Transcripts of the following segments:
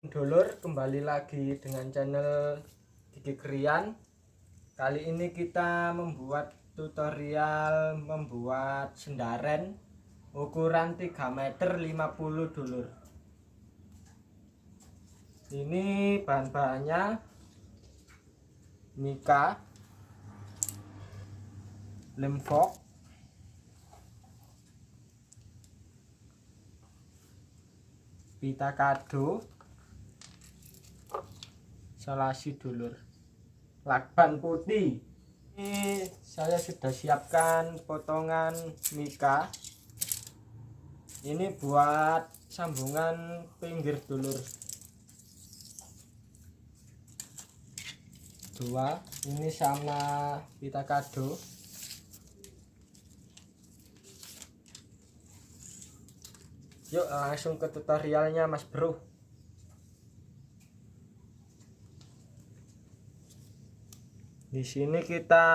Dulur, kembali lagi dengan channel Gigi Krian. Kali ini kita membuat tutorial membuat sendaren ukuran 3 meter 50 dulur. Ini bahan-bahannya mika, lem foam, pita kado, selasi dulur, lakban putih. Ini saya sudah siapkan potongan mika. Ini buat sambungan pinggir dulur. 2 ini sama pita kado. Yuk langsung ke tutorialnya Mas Bro. Di sini kita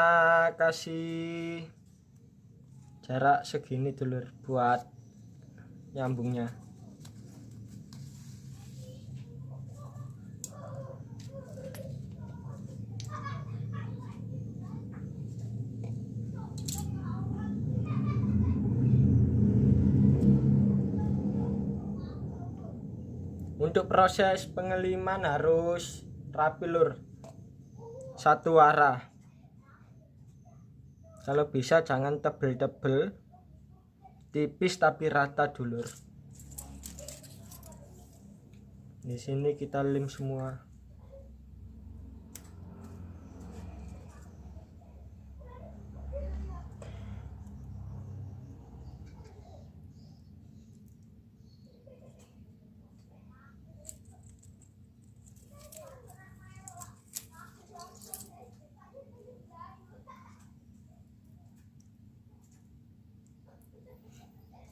kasih jarak segini dulur buat nyambungnya. Untuk proses pengeliman harus rapi lur, satu arah. Kalau bisa jangan tebel-tebel, tipis tapi rata dulur. Di sini kita lem semua.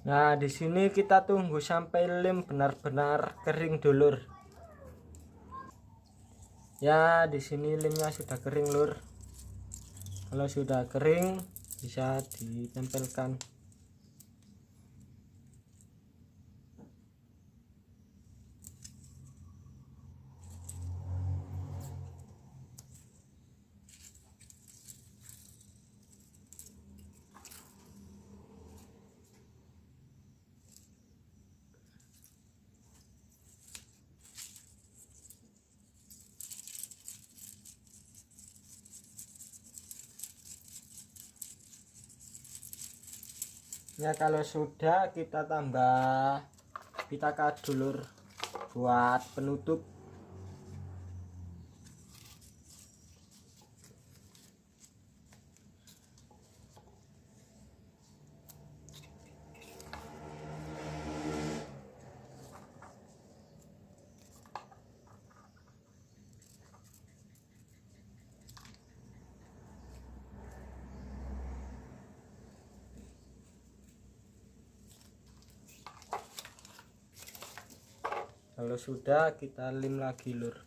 Nah, di sini kita tunggu sampai lem benar-benar kering dulur. Ya, di sini lemnya sudah kering lur. Kalau sudah kering bisa ditempelkan. Ya, kalau sudah kita tambah pita kado lur buat penutup. Kalau sudah kita lem lagi lur.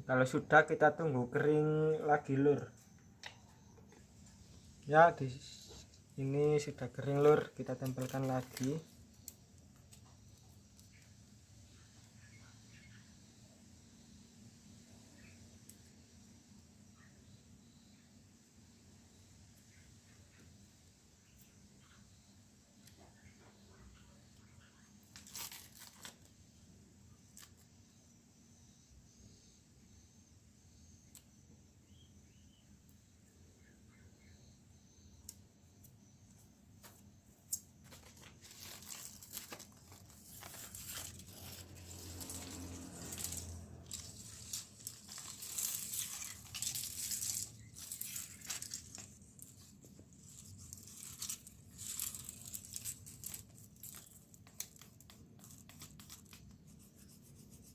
Kalau sudah kita tunggu kering lagi lur. Ya, di ini sudah kering lur, kita tempelkan lagi.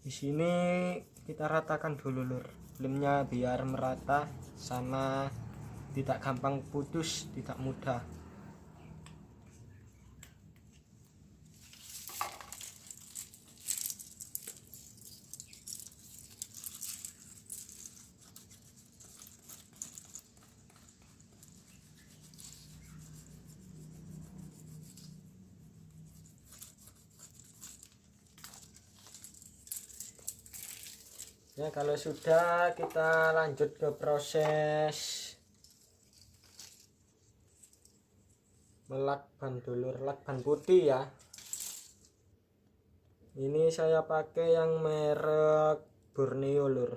Di sini kita ratakan dulu lur, lemnya biar merata sama tidak gampang putus, tidak mudah. Ya, kalau sudah kita lanjut ke proses melak ban dulur, lak ban putih ya. Ini saya pakai yang merek Borneo lur.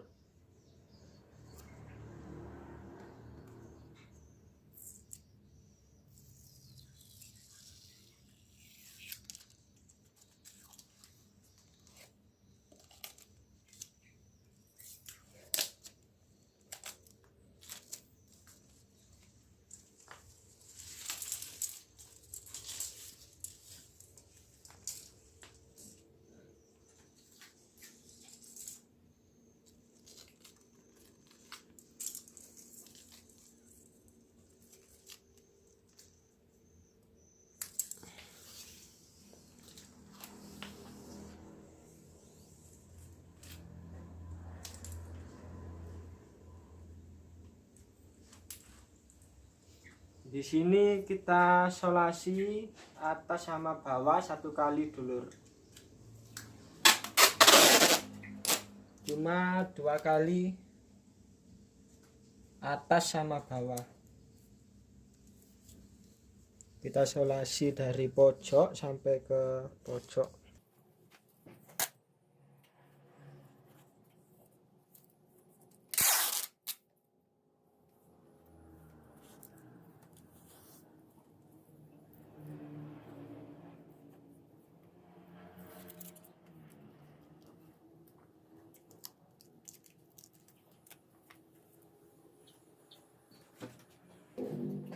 Di sini kita solasi atas sama bawah 1 kali dulur. Cuma 2 kali atas sama bawah. Kita solasi dari pojok sampai ke pojok.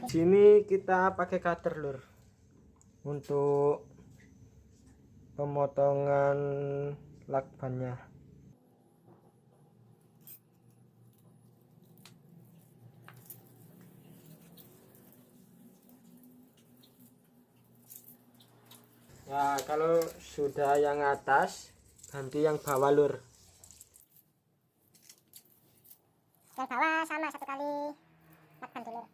Sini kita pakai cutter lur untuk pemotongan lakbannya. Nah, kalau sudah yang atas, ganti yang bawah lur. Yang bawah sama 1 kali lakban dulu.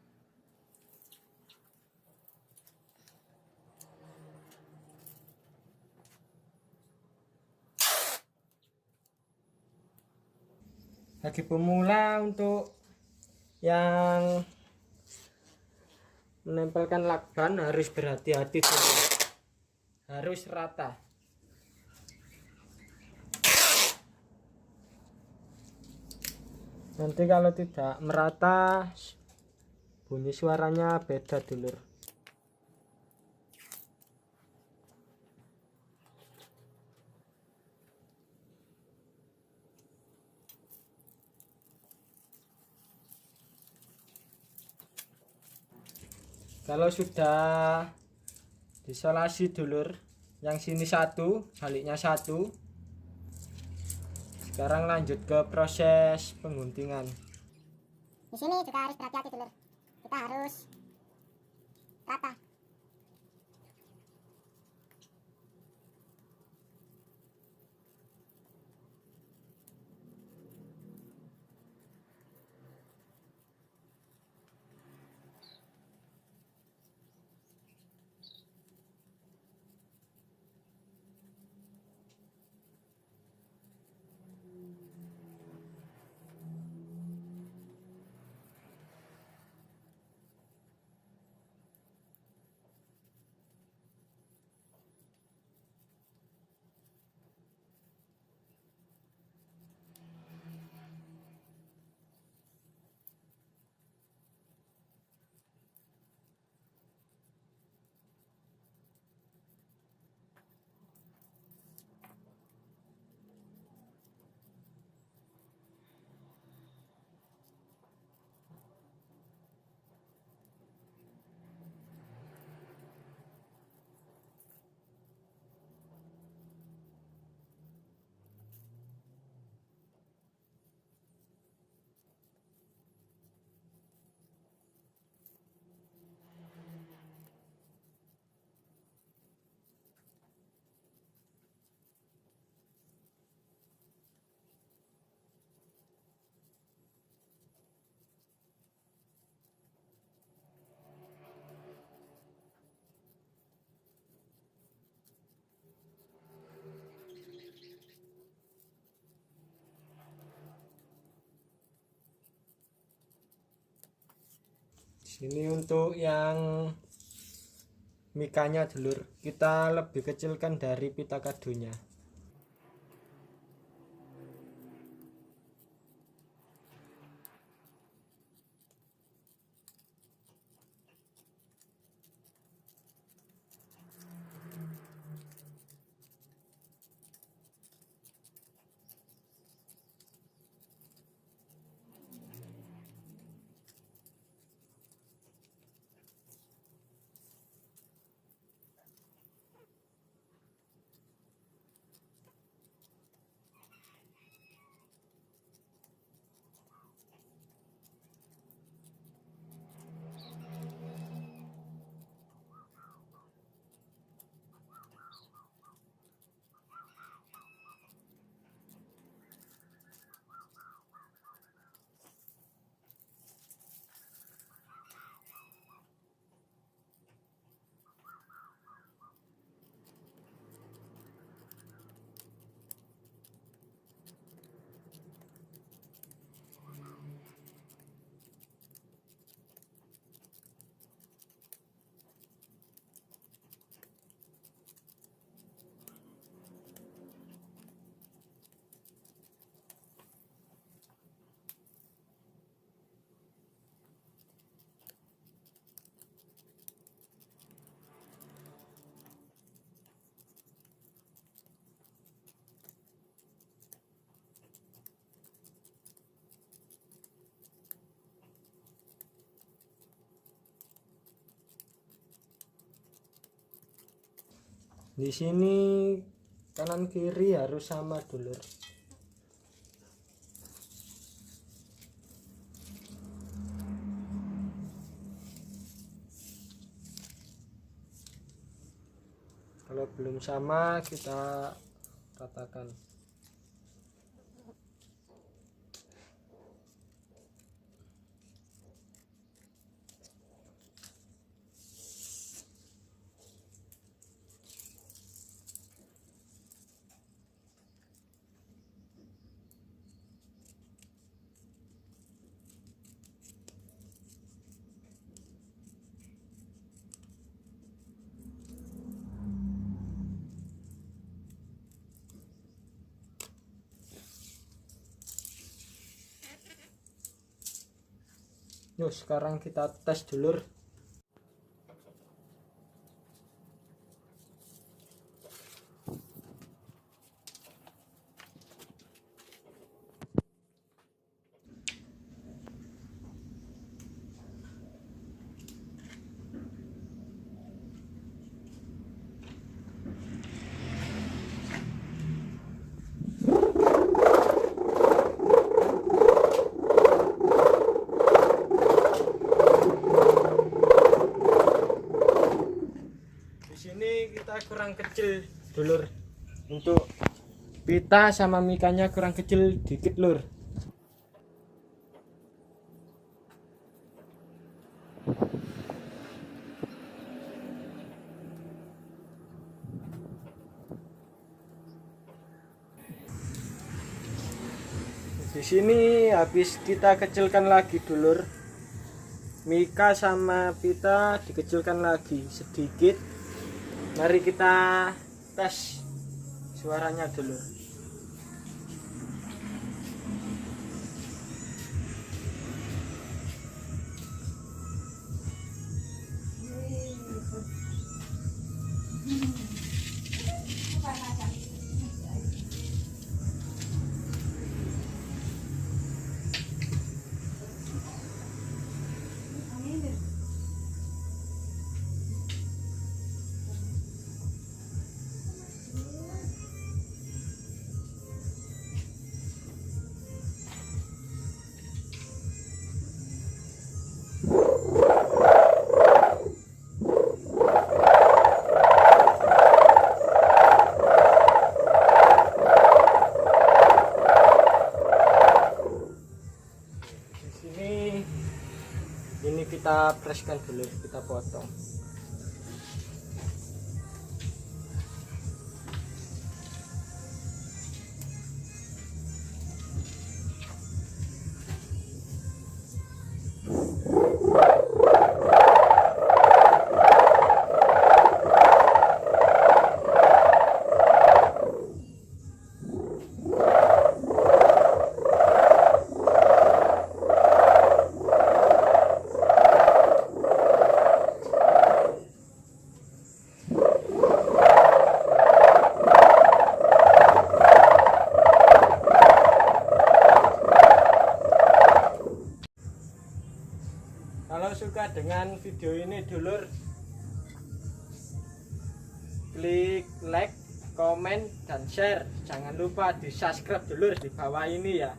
Bagi pemula, untuk yang menempelkan lakban harus berhati-hati dulu. Harus rata. Nanti kalau tidak merata, bunyi suaranya beda dulur. Kalau sudah disolasi dulur, yang sini 1, baliknya 1. Sekarang lanjut ke proses pengguntingan. Di sini juga harus berhati-hati dulu. Kita harus rata. Ini untuk yang mikanya dulur, kita lebih kecilkan dari pita kadonya. Di sini kanan kiri harus sama dulur. Kalau belum sama kita ratakan. Yuk sekarang kita tes dulur. Kita kurang kecil dulur, untuk pita sama mikanya kurang kecil dikit lur. Di sini habis kita kecilkan lagi dulur, mika sama pita dikecilkan lagi sedikit. Mari kita tes suaranya dulu. Ini kita preskan dulu, kita potong. Kalau suka dengan video ini dulur, klik like, komen, dan share. Jangan lupa di subscribe dulur di bawah ini ya.